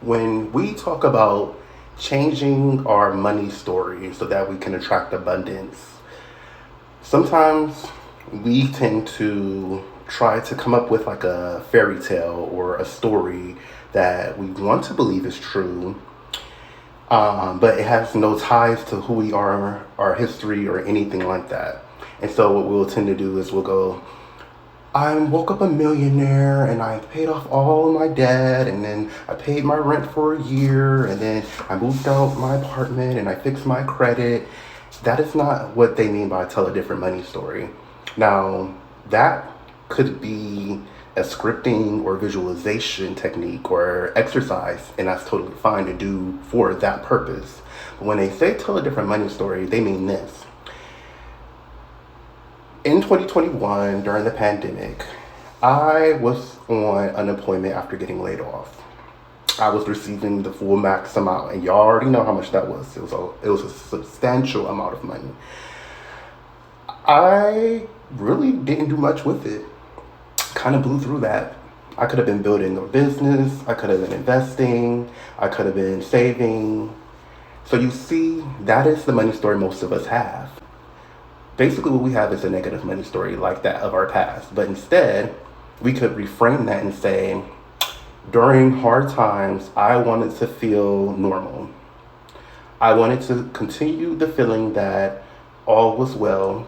When we talk about changing our money story so that we can attract abundance, sometimes we tend to try to come up with like a fairy tale or a story that we want to believe is true, but it has no ties to who we are, our history, or anything like that. And so, what we'll tend to do is we'll go, I woke up a millionaire and I paid off all of my debt and then I paid my rent for a year and then I moved out my apartment and I fixed my credit. That is not what they mean by tell a different money story. Now, that could be a scripting or visualization technique or exercise, and that's totally fine to do for that purpose. But when they say tell a different money story, they mean this. In 2021, during the pandemic, I was on unemployment after getting laid off. I was receiving the full max amount, and y'all already know how much that was. It was a substantial amount of money. I really didn't do much with it. Kind of blew through that. I could have been building a business. I could have been investing. I could have been saving. So you see, that is the money story most of us have. Basically, what we have is a negative money story like that of our past. But instead, we could reframe that and say, during hard times, I wanted to feel normal. I wanted to continue the feeling that all was well.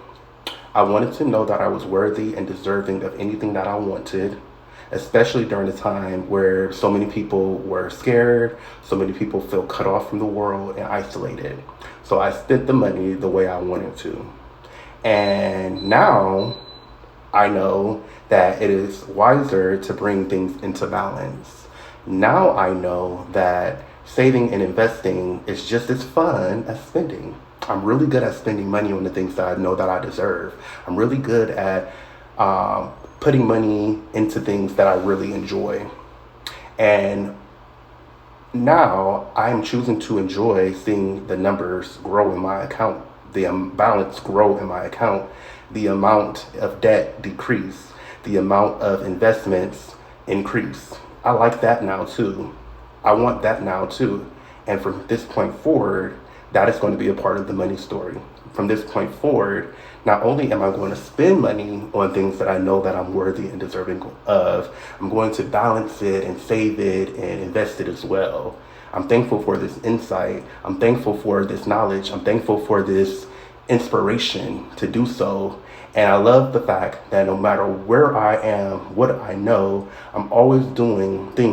I wanted to know that I was worthy and deserving of anything that I wanted, especially during a time where so many people were scared, so many people felt cut off from the world and isolated. So I spent the money the way I wanted to. And now I know that it is wiser to bring things into balance. Now I know that saving and investing is just as fun as spending. I'm really good at spending money on the things that I know that I deserve. I'm really good at putting money into things that I really enjoy. And now I'm choosing to enjoy seeing the numbers grow in my account, the balance grow in my account, the amount of debt decrease, the amount of investments increase. I like that now too. I want that now too. And from this point forward, that is going to be a part of the money story. From this point forward, not only am I going to spend money on things that I know that I'm worthy and deserving of, I'm going to balance it and save it and invest it as well. I'm thankful for this insight. I'm thankful for this knowledge. I'm thankful for this inspiration to do so. And I love the fact that no matter where I am, what I know, I'm always doing things